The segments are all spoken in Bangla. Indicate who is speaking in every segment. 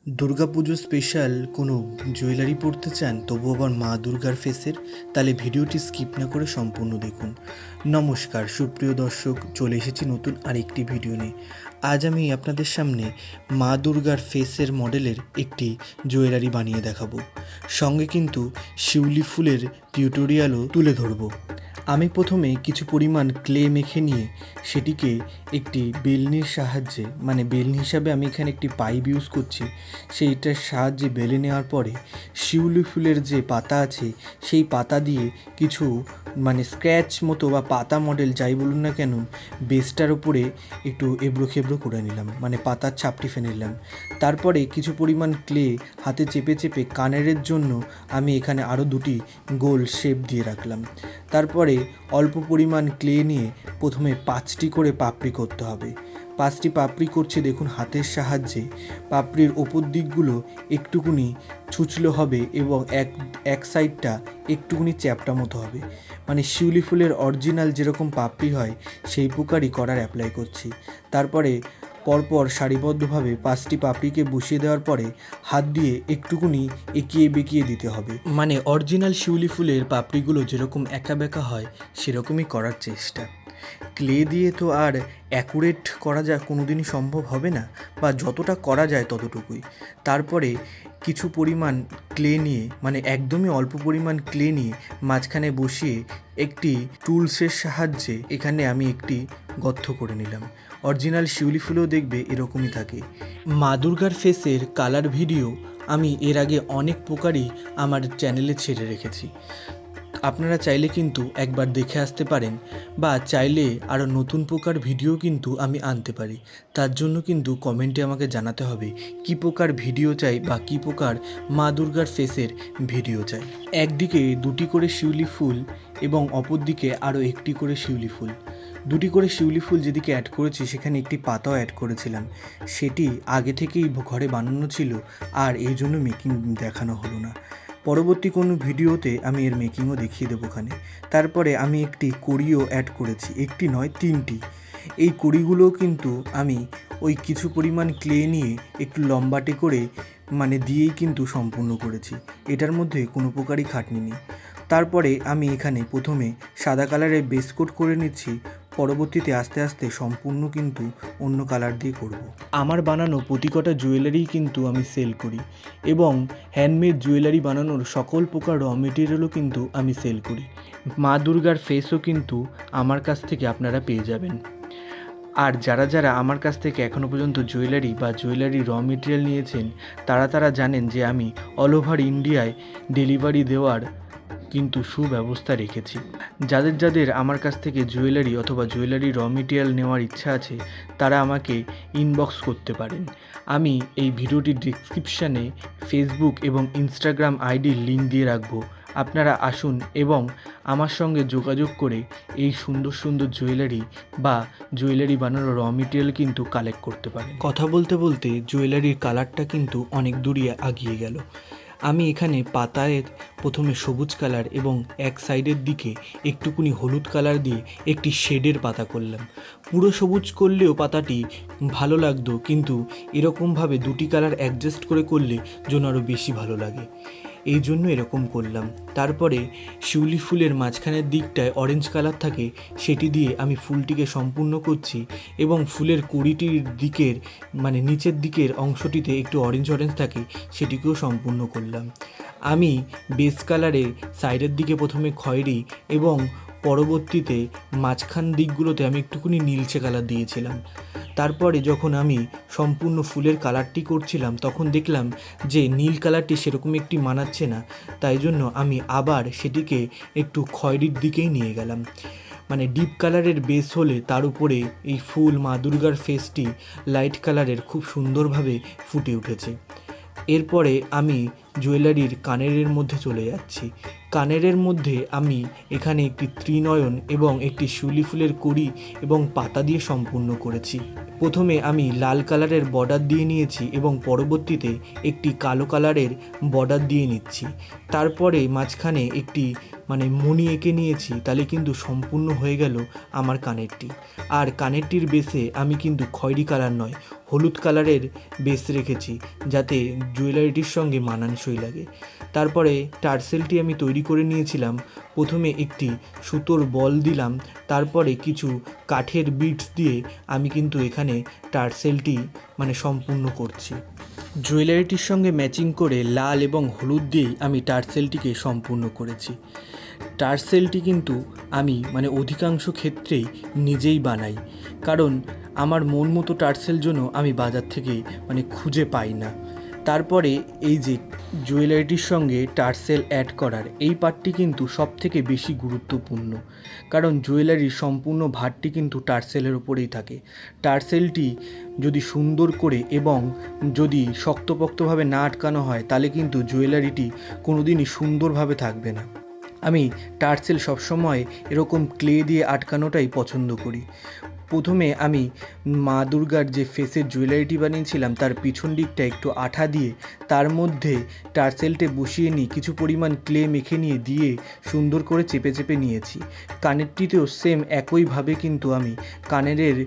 Speaker 1: দুর্গাপুজো স্পেশাল কোনো জুয়েলারি পরতে চান তবু আবার মা দুর্গার ফেসের, তাহলে ভিডিওটি স্কিপ না করে সম্পূর্ণ দেখুন। নমস্কার সুপ্রিয় দর্শক, চলে এসেছি নতুন আরেকটি ভিডিও নিয়ে। আজ আমি আপনাদের সামনে মা দুর্গার ফেসের মডেলের একটি জুয়েলারি বানিয়ে দেখাবো, সঙ্গে কিন্তু শিউলি ফুলের টিউটোরিয়ালও তুলে ধরবো। আমি প্রথমে কিছু পরিমাণ ক্লে মেখে নিয়ে সেটিকে একটি বেলনির সাহায্যে, মানে বেলনি হিসাবে আমি এখানে একটি পাইপ ইউজ করছি, সেইটার সাহায্যে বেলে নেওয়ার পরে শিউলি ফুলের যে পাতা আছে সেই পাতা দিয়ে কিছু স্ক্র্যাচ মতো বা পাতা মডেল যাই বলুন না কেন বেসটার উপরে একটু এবড়ো খেবড়ো করে নিলাম, পাতার ছাপটি ফেলে নিলাম। তারপরে কিছু পরিমাণ ক্লে হাতে চেপে চেপে কানেরের জন্য আমি এখানে আরও দুটি গোল শেপ দিয়ে রাখলাম। তারপরে অল্প পরিমাণ ক্লে নিয়ে প্রথমে 5টি করে পাপড়ি করতে হবে। 5টি পাপড়ি করছি দেখুন হাতের সাহায্যে। পাপড়ির ওপর দিকগুলো একটুকুনি ছুঁচলো হবে এবং এক সাইডটা একটুকুনি চ্যাপটা মতো হবে, শিউলি ফুলের অরিজিনাল যেরকম পাপড়ি হয় সেই প্রকারই করার অ্যাপ্লাই করছি। তারপরে পরপর সারিবদ্ধভাবে 5টি পাপড়িকে বসিয়ে দেওয়ার পরে হাত দিয়ে একটুকুনি এঁকিয়ে বেঁকিয়ে দিতে হবে, অরিজিনাল শিউলি ফুলের পাপড়িগুলো যেরকম একা বেঁকা হয় সেরকমই করার চেষ্টা। ক্লে দিয়ে তো আর অ্যাকুরেট করা যায় কোনোদিনই সম্ভব হবে না, বা যতটা করা যায় ততটুকুই। তারপরে কিছু পরিমাণ ক্লে নিয়ে, একদমই অল্প পরিমাণ ক্লে নিয়ে মাঝখানে বসিয়ে একটি টুলসের সাহায্যে এখানে আমি একটি গর্ত করে নিলাম। অরিজিনাল শিউলি ফুলও দেখবে এরকমই থাকে। মা দুর্গার ফেসের কালার ভিডিও আমি এর আগে অনেক প্রকারই আমার চ্যানেলে ছেড়ে রেখেছি, আপনারা চাইলে কিন্তু একবার দেখে আসতে পারেন, বা চাইলে আরও নতুন প্রকার ভিডিও কিন্তু আমি আনতে পারি। তার জন্য কিন্তু কমেন্টে আমাকে জানাতে হবে কী প্রকার ভিডিও চাই বা কী প্রকার মা দুর্গার ফেসের ভিডিও চাই। একদিকে 2টি করে শিউলি ফুল এবং অপর দিকে আরও 1টি করে শিউলি ফুল। 2টি করে শিউলি ফুল যেদিকে অ্যাড করেছি সেখানে একটি পাতাও অ্যাড করেছিলাম, সেটি আগে থেকেই ঘরে বানানো ছিল আর এই জন্য মেকিং দেখানো হলো না। পরবর্তী কোনো ভিডিওতে আমি এর মেকিংও দেখিয়ে দেবো ওখানে। তারপরে আমি একটি কড়িও অ্যাড করেছি, একটি নয় 3টি। এই কড়িগুলো কিন্তু আমি ওই কিছু পরিমাণ ক্লে নিয়ে একটু লম্বাটে করে দিয়েই কিন্তু সম্পূর্ণ করেছি, এটার মধ্যে কোনো প্রকারই খাটনি নেই। তারপরে আমি এখানে প্রথমে সাদা কালারের বেস কোট করে নিচ্ছি, পরবর্তীতে আস্তে আস্তে সম্পূর্ণ কিন্তু অন্য কালার দিয়ে করব। আমার বানানো প্রতিকটা জুয়েলারি কিন্তু আমি সেল করি, এবং হ্যান্ডমেড জুয়েলারি বানানোর সকল প্রকার র মেটেরিয়ালও কিন্তু আমি সেল করি। মা দুর্গার ফেসও কিন্তু আমার কাছ থেকে আপনারা পেয়ে যাবেন। আর যারা যারা আমার কাছ থেকে এখনও পর্যন্ত জুয়েলারি বা জুয়েলারি র মেটেরিয়াল নিয়েছেন তারা জানেন যে আমি অল ওভার ইন্ডিয়ায় ডেলিভারি দেওয়ার কিন্তু সুব্যবস্থা রেখেছি। যাদের আমার কাছ থেকে জুয়েলারি অথবা জুয়েলারি র মেটেরিয়াল নেওয়ার ইচ্ছা আছে তারা আমাকে ইনবক্স করতে পারেন। আমি এই ভিডিওটির ডিসক্রিপশানে ফেসবুক এবং ইনস্টাগ্রাম আইডির লিঙ্ক দিয়ে রাখবো, আপনারা আসুন এবং আমার সঙ্গে যোগাযোগ করে এই সুন্দর সুন্দর জুয়েলারি বা জুয়েলারি বানানোর র মেটেরিয়াল কিন্তু কালেক্ট করতে পারেন। কথা বলতে বলতে জুয়েলারির কালারটা কিন্তু অনেক দূরই আগিয়ে গেল। আমি এখানে পাতায় প্রথমে সবুজ কালার এবং এক সাইডের দিকে একটুকুনি হলুদ কালার দিয়ে একটি শেডের পাতা করলাম। পুরো সবুজ করলেও পাতাটি ভালো লাগতো, কিন্তু এরকমভাবে 2টি কালার অ্যাডজাস্ট করে করলে যেন আরও বেশি ভালো লাগে, এই জন্য এরকম করলাম। তারপরে শিউলি ফুলের মাঝখানের দিকটায় অরেঞ্জ কালার থাকে, সেটি দিয়ে আমি ফুলটিকে সম্পূর্ণ করছি, এবং ফুলের কুড়িটির দিকের নিচের দিকের অংশটিতে একটু অরেঞ্জ থাকে, সেটিকেও সম্পূর্ণ করলাম। আমি বেস কালারে সাইডের দিকে প্রথমে খয়েরি এবং পরবর্তীতে মাঝখান দিকগুলোতে আমি একটুকুনি নীলচে কালার দিয়েছিলাম। তারপরে যখন আমি সম্পূর্ণ ফুলের কালারটি করছিলাম তখন দেখলাম যে নীল কালারটি সেরকম একটি মানাচ্ছে না, তাই জন্য আমি আবার সেটিকে একটু খয়েরির দিকেই নিয়ে গেলাম। ডিপ কালারের বেস হলে তার উপরে এই ফুল মা দুর্গার ফেসটি লাইট কালারের খুব সুন্দরভাবে ফুটে উঠেছে। এরপরে আমি জুয়েলারির কানেরের মধ্যে চলে যাচ্ছি। কানেরের মধ্যে আমি এখানে একটি ত্রিনয়ন এবং একটি শিউলি ফুলের কড়ি এবং পাতা দিয়ে সম্পূর্ণ করেছি। প্রথমে আমি লাল কালারের বর্ডার দিয়ে নিয়েছি এবং পরবর্তীতে একটি কালো কালারের বর্ডার দিয়ে নিচ্ছি। তারপরে মাঝখানে একটি মণি এঁকে নিয়েছি, তাহলে কিন্তু সম্পূর্ণ হয়ে গেল আমার কানেরটি। আর কানেরটির বেসে আমি কিন্তু খয়েরি কালার নয়, হলুদ কালারের বেস রেখেছি, যাতে জুয়েলারিটির সঙ্গে মানানসই লাগে। তারপরে টার্সেলটি আমি তৈরি করে নিয়েছিলাম। প্রথমে একটি সুতোর বল দিলাম, তারপরে কিছু কাঠের বিটস দিয়ে আমি কিন্তু এখানে টার্সেলটি সম্পূর্ণ করছি। জুয়েলারিটির সঙ্গে ম্যাচিং করে লাল এবং হলুদ দিয়েই আমি টার্সেলটিকে সম্পূর্ণ করেছি। টার্সেলটি কিন্তু আমি অধিকাংশ ক্ষেত্রেই নিজেই বানাই, কারণ আমার মন মতো টার্সেল জন্য আমি বাজার থেকে খুঁজে পাই না। তারপরে এই যে জুয়েলারিটির সঙ্গে টার্সেল অ্যাড করার এই পার্টটি কিন্তু সবথেকে বেশি গুরুত্বপূর্ণ, কারণ জুয়েলারির সম্পূর্ণ ভারটি কিন্তু টার্সেলের ওপরেই থাকে। টার্সেলটি যদি সুন্দর করে এবং যদি শক্তপোক্তভাবে না আটকানো হয়, তাহলে কিন্তু জুয়েলারিটি কোনোদিনই সুন্দরভাবে থাকবে না। আমি টার্সেল সবসময় এরকম ক্লে দিয়ে আটকানোটাই পছন্দ করি। প্রথমে আমি মা দুর্গার যে ফেসের জুয়েলারিটি বানিয়েছিলাম তার পিছন দিকটা একটু আঠা দিয়ে তার মধ্যে টার্সেলটে বসিয়ে নিই, কিছু পরিমাণ ক্লে মেখে দিয়ে সুন্দর করে চেপে চেপে নিয়েছি। কানেরটিতেও সেম একইভাবে কিন্তু আমি কানেরের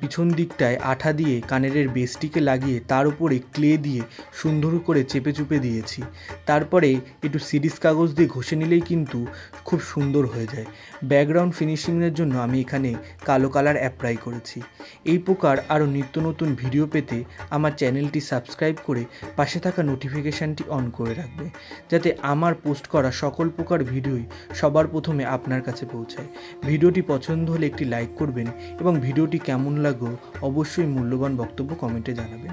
Speaker 1: পিছন দিকটায় আঠা দিয়ে কানেরের বেসটিকে লাগিয়ে তার উপরে ক্লে দিয়ে সুন্দর করে চেপে চুপে দিয়েছি। তারপরে একটু সিরিজ কাগজ দিয়ে ঘষে নিলেই কিন্তু খুব সুন্দর হয়ে যায়। ব্যাকগ্রাউন্ড ফিনিশিংয়ের জন্য আমি এখানে কালো কালার অ্যাপ্লাই করেছি। এই প্রকার আরও নিত্য নতুন ভিডিও পেতে আমার চ্যানেলটি সাবস্ক্রাইব করে পাশে থাকা নোটিফিকেশানটি অন করে রাখবে, যাতে আমার পোস্ট করা সকল প্রকার ভিডিওই সবার প্রথমে আপনার কাছে পৌঁছায়। ভিডিওটি পছন্দ হলে একটি লাইক করবেন এবং ভিডিওটি কেমন লাগলো অবশ্যই মূল্যবান বক্তব্য কমেন্টে জানাবেন।